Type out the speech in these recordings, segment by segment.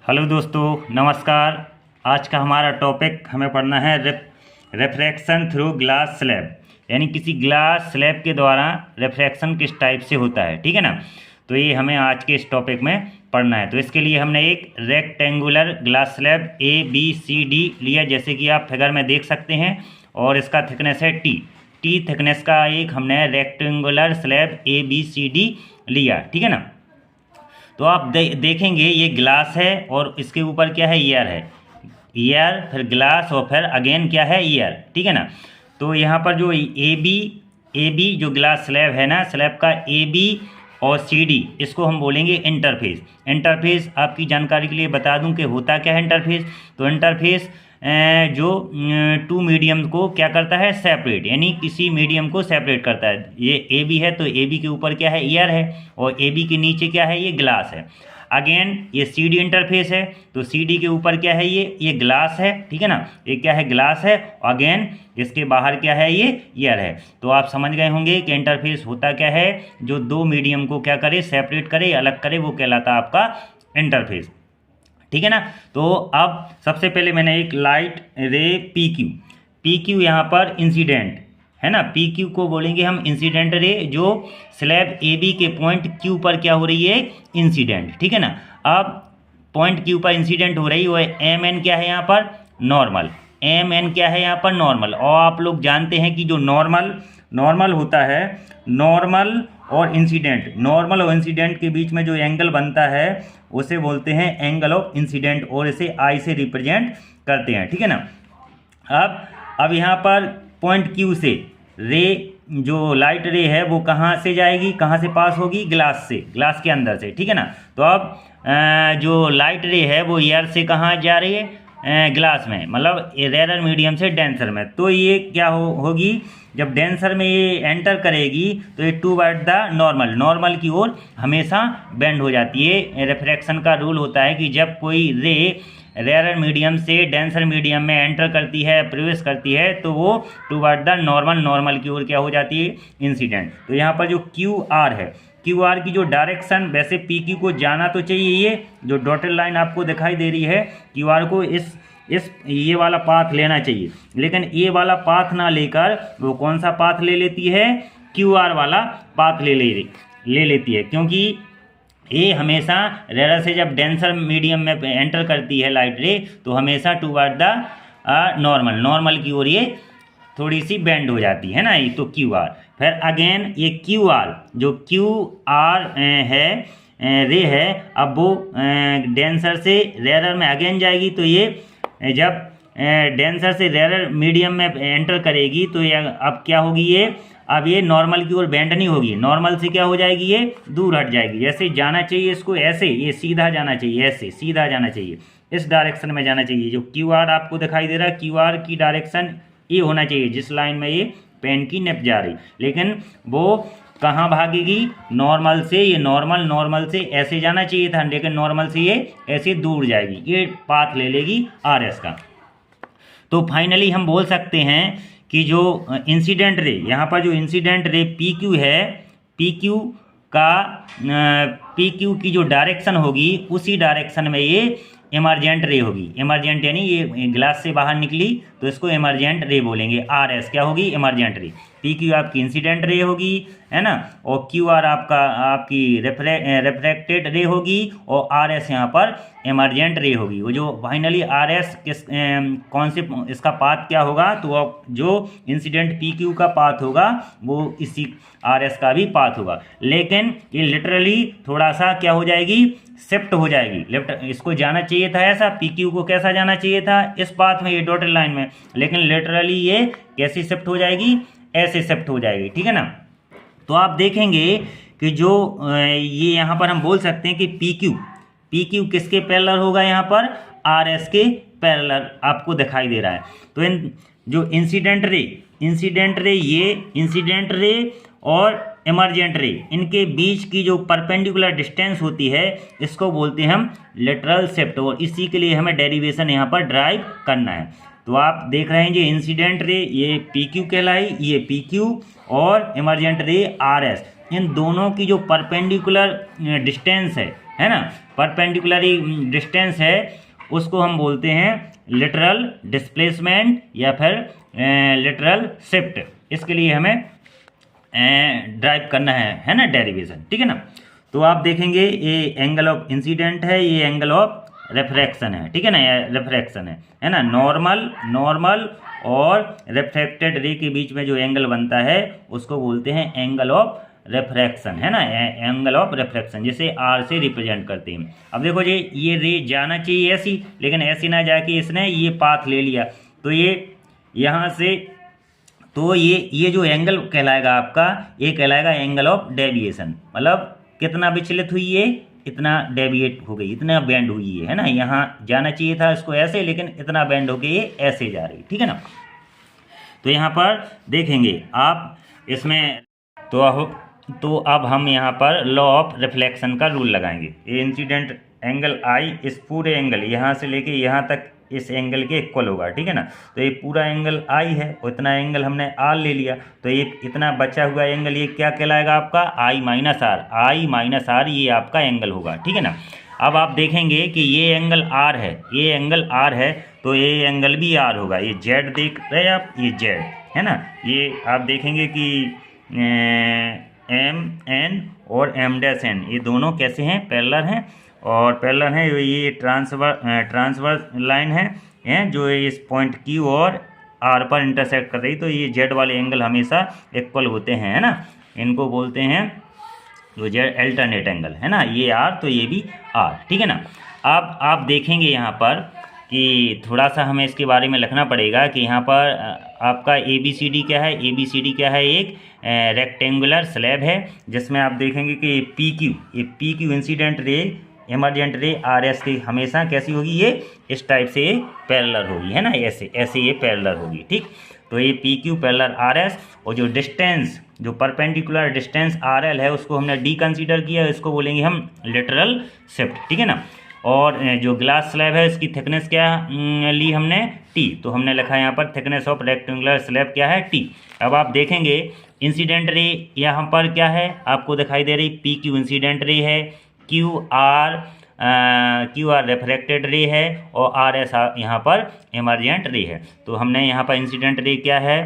Hello दोस्तों, नमस्कार। आज का हमारा टॉपिक हमें पढ़ना है रिफ्रैक्शन थ्रू ग्लास स्लैब, यानी किसी ग्लास स्लैब के द्वारा रिफ्रैक्शन किस टाइप से होता है। ठीक है ना। तो ये हमें आज के इस टॉपिक में पढ़ना है। तो इसके लिए हमने एक रेक्टेंगुलर ग्लास स्लैब ABCD लिया, जैसे कि आप फिगर में देख सकते हैं, और इसका थिकनेस है T थिकनेस का एक हमने रेक्टेंगुलर स्लैब ABCD लिया। ठीक है ना। तो आप देखेंगे ये ग्लास है और इसके ऊपर क्या है, ईयर है। ईयर, फिर ग्लास, और फिर अगेन क्या है, ईयर। ठीक है ना। तो यहाँ पर जो AB जो ग्लास स्लैब है ना, स्लैब का AB और CD, इसको हम बोलेंगे इंटरफेस। इंटरफेस आपकी जानकारी के लिए बता दूं कि होता क्या है इंटरफेस। तो इंटरफेस जो टू मीडियम को क्या करता है, सेपरेट, यानी किसी मीडियम को सेपरेट करता है। ये AB है तो AB के ऊपर क्या है, ईयर है, और AB के नीचे क्या है, ये ग्लास है। अगेन ये CD इंटरफेस है, तो CD के ऊपर क्या है, ये ग्लास है। ठीक है ना। ये क्या है, ग्लास है। अगेन इसके बाहर क्या है, ये ईयर है। तो आप समझ गए होंगे कि इंटरफेस होता क्या है, जो दो मीडियम को क्या करे, सेपरेट करे, अलग करे, वो कहलाता है आपका इंटरफेस। ठीक है ना। तो अब सबसे पहले मैंने एक लाइट रे PQ यहाँ पर इंसिडेंट है ना, PQ को बोलेंगे हम इंसिडेंट रे, जो स्लैब AB के पॉइंट Q पर क्या हो रही है, इंसिडेंट। ठीक है ना। अब पॉइंट Q पर इंसिडेंट हो रही है, वो MN क्या है यहाँ पर, नॉर्मल। MN क्या है यहाँ पर, नॉर्मल। और आप लोग जानते हैं कि जो नॉर्मल होता है, नॉर्मल और इंसिडेंट के बीच में जो एंगल बनता है उसे बोलते हैं एंगल ऑफ इंसिडेंट, और इसे I से रिप्रेजेंट करते हैं। ठीक है ना। अब यहाँ पर पॉइंट Q से रे, जो लाइट रे है, वो कहाँ से जाएगी, कहाँ से पास होगी, ग्लास से, ग्लास के अंदर से। ठीक है ना। तो अब जो लाइट रे है वो एयर से कहाँ जा रही है, ग्लास में, मतलब रेयर मीडियम से डेंसर में। तो ये क्या होगी, जब डेंसर में ये एंटर करेगी तो ये टूवर्ड द नॉर्मल की ओर हमेशा बेंड हो जाती है। रिफ्रैक्शन का रूल होता है कि जब कोई रे रेयर मीडियम से डेंसर मीडियम में एंटर करती है, प्रवेश करती है, तो वो टूवर्ड द नॉर्मल की ओर क्या हो जाती है, इंसिडेंट। तो यहाँ पर जो QR है, QR की जो डायरेक्शन, वैसे PQ को जाना तो चाहिए, ये जो डॉटेड लाइन आपको दिखाई दे रही है, QR को इस ये वाला पाथ लेना चाहिए, लेकिन ये वाला पाथ ना लेकर वो कौन सा पाथ ले लेती है, QR वाला पाथ ले लेती है, क्योंकि ये हमेशा रेयर से जब डेंसर मीडियम में एंटर करती है लाइट रे, तो हमेशा टूवर्ड द नॉर्मल की ओर ये थोड़ी सी बेंड हो जाती है ना, ये तो QR। फिर अगेन ये QR, जो QR है, रे है, अब वो डेंसर से रेयर में अगेन जाएगी, तो ये जब डेंसर से रेयर मीडियम में एंटर करेगी, तो ये अब क्या होगी, ये अब ये नॉर्मल की ओर बेंड नहीं होगी, नॉर्मल से क्या हो जाएगी, ये दूर हट जाएगी। जैसे जाना चाहिए इसको, ऐसे ये सीधा जाना चाहिए, ऐसे सीधा जाना चाहिए, इस डायरेक्शन में जाना चाहिए। जो QR आपको दिखाई दे रहा है, QR की डायरेक्शन ये होना चाहिए, जिस लाइन में ये पेन की निप जा रही, लेकिन वो कहाँ भागेगी, नॉर्मल से। ये नॉर्मल से ऐसे जाना चाहिए था, लेकिन नॉर्मल से ये ऐसे दूर जाएगी, ये पाथ ले लेगी RS का। तो फाइनली हम बोल सकते हैं कि जो इंसिडेंट रे, यहाँ पर जो इंसिडेंट रे PQ है, PQ की जो डायरेक्शन होगी, उसी डायरेक्शन में ये इमरजेंट रे होगी। इमरजेंट यानी ये ग्लास से बाहर निकली, तो इसको इमरजेंट रे बोलेंगे। RS क्या होगी, इमरजेंट रे। PQ आपकी इंसिडेंट रे होगी, है ना, और QR आपकी रिफ्रैक्टेड रे होगी, और RS यहाँ पर इमरजेंट रे होगी। वो जो फाइनली RS कौन से इसका पाथ क्या होगा, तो जो इंसिडेंट PQ का पाथ होगा वो इसी RS का भी पाथ होगा, लेकिन ये लिटरली थोड़ा सा क्या हो जाएगी, शिफ्ट हो जाएगी। इसको जाना चाहिए था ऐसा, PQ को कैसा जाना चाहिए था, इस पाथ में, ये डॉटेड लाइन में, लेकिन लिटरली ये कैसी शिफ्ट हो जाएगी, ऐसे शिफ्ट हो जाएगी। ठीक है ना। तो आप देखेंगे कि जो ये यहाँ पर हम बोल सकते हैं कि PQ किसके पैरेलल होगा, यहाँ पर RS के पैरेलल आपको दिखाई दे रहा है। तो इन जो इंसिडेंट रे, ये इंसिडेंट रे और इमरजेंट रे, इनके बीच की जो परपेंडिकुलर डिस्टेंस होती है, इसको बोलते हैं हम लेटरल शिफ्ट, और इसी के लिए हमें डेरिवेशन यहाँ पर ड्राइव करना है। तो आप देख रहे हैं ये इंसिडेंट रे, ये PQ कहलाई, ये PQ, और इमरजेंट रे RS, इन दोनों की जो परपेंडिकुलर डिस्टेंस है, है ना। परपेंडिकुलरी डिस्टेंस है उसको हम बोलते हैं लिटरल डिस्प्लेसमेंट या फिर लिटरल शिफ्ट। इसके लिए हमें ड्राइव करना है ना डेरिवेशन, ठीक है ना। तो आप देखेंगे ये एंगल ऑफ इंसिडेंट है, ये एंगल ऑफ रिफ्रैक्शन है, ठीक है ना, ये रिफ्रैक्शन है ना। नॉर्मल और रिफ्रैक्टेड रे के बीच में जो एंगल बनता है उसको बोलते हैं एंगल ऑफ रिफ्रैक्शन, है ना, एंगल ऑफ रिफ्रैक्शन, जिसे आर से रिप्रेजेंट करते हैं। अब देखो जी, ये रे जाना चाहिए ऐसी, लेकिन ऐसी ना जाके इसने ये पाथ ले लिया, तो ये यहाँ से, तो ये जो एंगल कहलाएगा आपका, ये कहलाएगा एंगल ऑफ डेविएशन। मतलब कितना विचलित हुई है, इतना डेविएट हो गई, इतना बेंड हुई है ना। यहाँ जाना चाहिए था इसको ऐसे, लेकिन इतना बेंड हो गई ये ऐसे जा रही, ठीक है ना। तो यहाँ पर देखेंगे आप इसमें, तो अब हम यहाँ पर लॉ ऑफ रिफ्लेक्शन का रूल लगाएंगे। ये इंसिडेंट एंगल आई इस पूरे एंगल यहाँ से लेके यहाँ तक इस एंगल के इक्वल होगा, ठीक है ना। तो ये पूरा एंगल आई है, उतना एंगल हमने आर ले लिया, तो ये इतना बचा हुआ एंगल ये क्या कहलाएगा आपका, आई माइनस आर, ये आपका एंगल होगा, ठीक है ना। अब आप देखेंगे कि ये एंगल आर है, ये एंगल आर है, तो ये एंगल भी आर होगा। ये जेड देख रहे हैं आप, ये जेड है ना। ये आप देखेंगे कि एम एन और एम डैश एन ये दोनों कैसे हैं, पैरेलल हैं, और पैरेलल हैं। ये ट्रांसवर्स लाइन है जो इस पॉइंट क्यू और आर पर इंटरसेक्ट कर रही, तो ये जेड वाले एंगल हमेशा इक्वल होते हैं, है ना। इनको बोलते हैं जो जेड अल्टरनेट एंगल, है ना। ये आर तो ये भी आर, ठीक है ना। अब आप देखेंगे यहाँ पर कि थोड़ा सा हमें इसके बारे में लिखना पड़ेगा कि यहाँ पर आपका ए बी सी डी क्या है। ए बी सी डी क्या है, एक रेक्टेंगुलर स्लैब है जिसमें आप देखेंगे कि ये P Q incident ray emergent ray R S की हमेशा कैसी होगी, ये इस टाइप से पैरेलल होगी, है ना, ऐसे ये पैरेलल होगी, ठीक। तो ये P Q parallel R S, और जो डिस्टेंस, जो परपेंडिकुलर डिस्टेंस आर एल है उसको हमने डी कंसीडर किया, इसको बोलेंगे हम लिटरल शिफ्ट, ठीक है ना। और जो ग्लास स्लैब है इसकी थिकनेस क्या ली हमने, टी, तो हमने लिखा है यहाँ पर थिकनेस ऑफ रेक्टेंगुलर स्लैब क्या है, टी। अब आप देखेंगे इंसिडेंट रे यहाँ पर क्या है आपको दिखाई दे रही, पी क्यू इंसिडेंट रे है, क्यू आर रिफ्रैक्टेड रे है, और आर एस यहाँ पर इमरजेंट रे है। तो हमने यहाँ पर इंसिडेंट रे क्या है,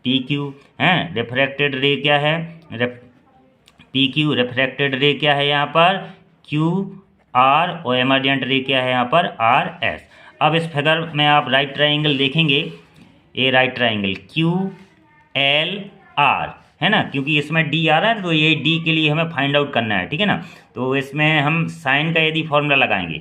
पी क्यू है, रिफ्रैक्टेड रे क्या है, पी क्यू, रिफ्रैक्टेड रे क्या है यहाँ पर क्यू आर, और इमरजेंट रे क्या है यहाँ पर आर एस। अब इस फिगर में आप राइट ट्राइंगल देखेंगे, ये right triangle Q L R है ना, क्योंकि इसमें डी आ रहा है, तो ये डी के लिए हमें फाइंड आउट करना है, ठीक है ना। तो इसमें हम साइन का यदि फॉर्मूला लगाएंगे,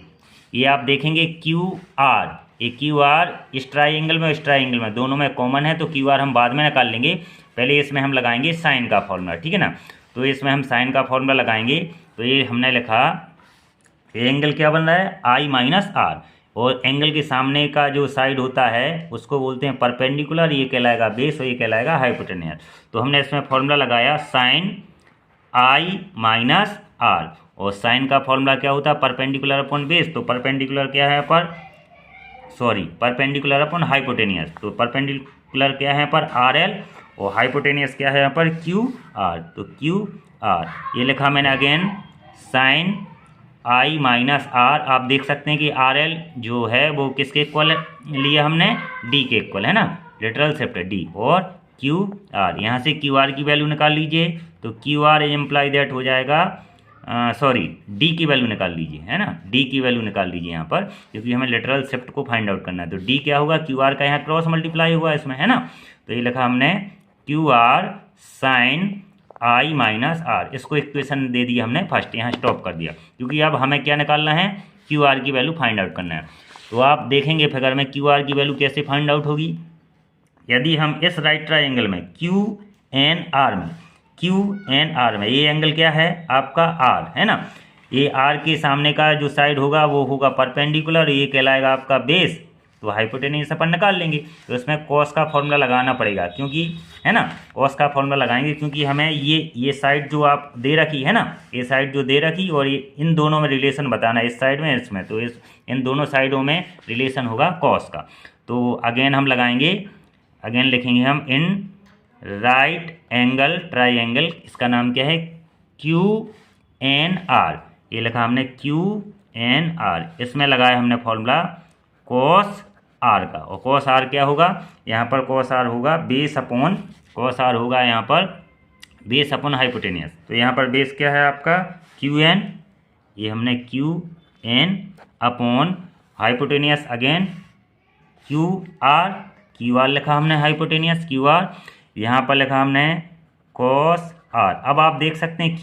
ये आप देखेंगे क्यू आर, ये क्यू आर इस ट्राइंगल में, इस ट्राइंगल में, दोनों में कॉमन है, तो क्यू आर हम बाद में निकाल लेंगे, पहले इसमें हम लगाएंगे साइन का फॉर्मूला, ठीक है ना। तो इसमें हम साइन का फॉर्मूला लगाएंगे, तो ये हमने लिखा एंगल क्या बन रहा है, आई माइनस आर, और एंगल के सामने का जो साइड होता है उसको बोलते हैं परपेंडिकुलर, ये कहलाएगा बेस और ये कहलाएगा हाइपोटेन्यूज। तो हमने इसमें फॉर्मूला लगाया साइन आई माइनस आर, और साइन का फॉर्मूला क्या होता है, परपेंडिकुलर अपॉन बेस, तो परपेंडिकुलर क्या है परपेंडिकुलर अपॉन हाइपोटेन्यूज, तो परपेंडिकुलर क्या है पर आर एल, और हाइपोटेन्यूज क्या है यहाँ पर क्यू आर, तो क्यू आर ये लिखा मैंने again sine i minus r. आप देख सकते हैं कि आर एल जो है वो किसके इक्वल लिया हमने, डी के इक्वल, है ना, लिटरल शिफ्ट डी, और क्यू आर, यहाँ से क्यू आर की वैल्यू निकाल लीजिए, तो क्यू आर इम्प्लाई दैट हो जाएगा, डी की वैल्यू निकाल लीजिए, है ना, डी की वैल्यू निकाल लीजिए यहाँ पर, क्योंकि हमें लिटरल शिफ्ट को फाइंड आउट करना है। तो डी क्या होगा, क्यू आर का यहाँ क्रॉस मल्टीप्लाई हुआ इसमें, है ना, तो ये लिखा हमने Q R sine i minus r, इसको इक्वेशन दे दिया हमने फर्स्ट, यहाँ स्टॉप कर दिया, क्योंकि अब हमें क्या निकालना है, क्यू आर की वैल्यू फाइंड आउट करना है। तो आप देखेंगे फिगर में क्यू आर की वैल्यू कैसे फाइंड आउट होगी, यदि हम इस राइट ट्राइंगल में क्यू एन आर में ये एंगल क्या है आपका आर, है ना, ये आर के सामने का जो साइड होगा वो होगा परपेंडिकुलर, ये कहलाएगा आपका बेस, तो हाइपोटेन्यूज अपन निकाल लेंगे। तो इसमें कॉस का फॉर्मूला लगाना पड़ेगा, क्योंकि है ना, कॉस का फॉर्मूला लगाएंगे, क्योंकि हमें ये साइड जो आप दे रखी है ना, ये साइड जो दे रखी, और ये इन दोनों में रिलेशन बताना है, इस साइड में इसमें, तो इन दोनों साइडों में रिलेशन होगा कॉस का। तो अगेन हम लगाएंगे, अगेन लिखेंगे हम इन राइट एंगल ट्राइंगल, इसका नाम क्या है क्यू एन आर, ये लिखा हमने QNR, इसमें लगाया हमने फॉर्मूला कॉस आर का, और कॉस आर क्या होगा, यहाँ पर कॉस आर होगा बेस अपॉन, कॉस आर होगा यहाँ पर बेस अपॉन हाइपोटेनियस। तो यहाँ पर बेस क्या है आपका QN, ये हमने QN upon hypotenuse again QR लिखा हमने हाइपोटेनियस QR, यहाँ पर लिखा हमने कॉस आर। अब आप देख सकते हैं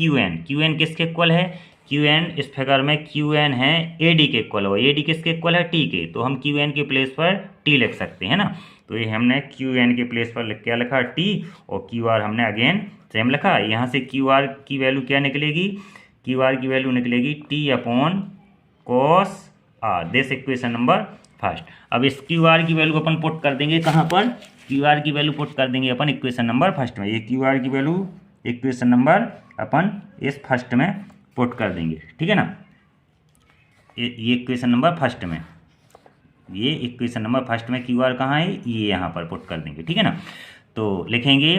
QN किसके इक्वल है, QN इस फिगर में QN है AD के इक्वल हो, AD किसके इक्वल है T के, तो हम QN के प्लेस पर T लिख सकते हैं ना। तो ये हमने QN के प्लेस पर क्या लिखा T, और QR हमने अगेन सेम लिखा। यहाँ से QR की वैल्यू क्या निकलेगी, QR की वैल्यू निकलेगी T upon cos r, this equation number first. अब इस QR की वैल्यू अपन पुट कर देंगे कहाँ पर, QR की वैल्यू पुट कर देंगे अपन इक्वेशन नंबर फर्स्ट में। ये QR की वैल्यू इक्वेशन नंबर अपन इस फर्स्ट में पुट कर देंगे, ठीक है ना। ये इक्वेशन नंबर फर्स्ट में, ये इक्वेशन नंबर फर्स्ट में QR कहाँ है, ये यहाँ पर पुट कर देंगे, ठीक है ना। तो लिखेंगे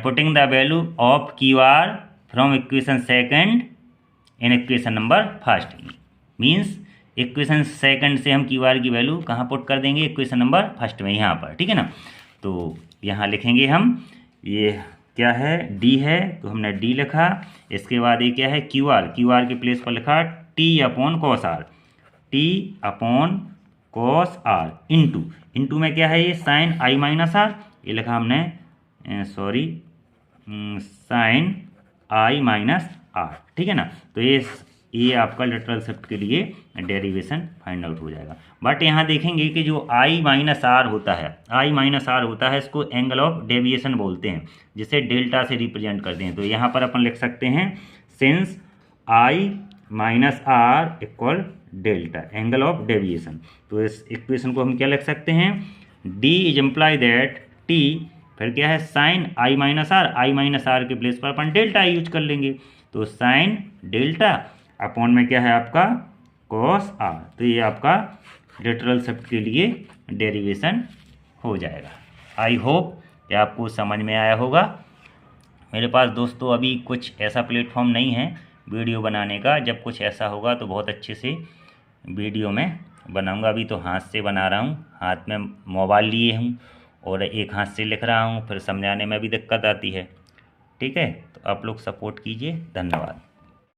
putting the value of QR from equation second in equation number first, means equation second से हम QR की वैल्यू कहाँ पुट कर देंगे, इक्वेशन नंबर फर्स्ट में यहाँ पर, ठीक है ना। तो यहाँ लिखेंगे हम, ये क्या है D है, तो हमने D लिखा। इसके बाद ये क्या है QR के प्लेस पर लिखा T upon cos r, T upon cos r into में क्या है ये साइन I माइनस आर, ये लिखा हमने साइन I माइनस आर, ठीक है ना। तो ये आपका लिटरल शिफ्ट के लिए डेरिवेशन फाइंड आउट हो जाएगा। बट यहाँ देखेंगे कि जो I माइनस आर होता है इसको एंगल ऑफ डेविएशन बोलते हैं, जिसे डेल्टा से रिप्रेजेंट करते हैं। तो यहाँ पर अपन लिख सकते हैं sine I minus r equal delta angle of deviation. तो इस इक्वेशन को हम क्या लिख सकते हैं, D is imply that T, फिर क्या है साइन I माइनस आर के प्लेस पर अपन डेल्टा यूज कर लेंगे। तो साइन डेल्टा अपॉन में क्या है आपका कॉस आर। तो ये आपका लिटरल शिफ्ट के लिए डेरिवेशन हो जाएगा। आई होप कि आपको समझ में आया होगा। मेरे पास दोस्तों अभी कुछ ऐसा प्लेटफॉर्म नहीं है वीडियो बनाने का, जब कुछ ऐसा होगा तो बहुत अच्छे से वीडियो में बनाऊंगा। अभी तो हाथ से बना रहा हूँ, हाथ में मोबाइल लिए हूँ और एक हाथ से लिख रहा हूँ, फिर समझाने में भी दिक्कत आती है, ठीक है। तो आप लोग सपोर्ट कीजिए, धन्यवाद।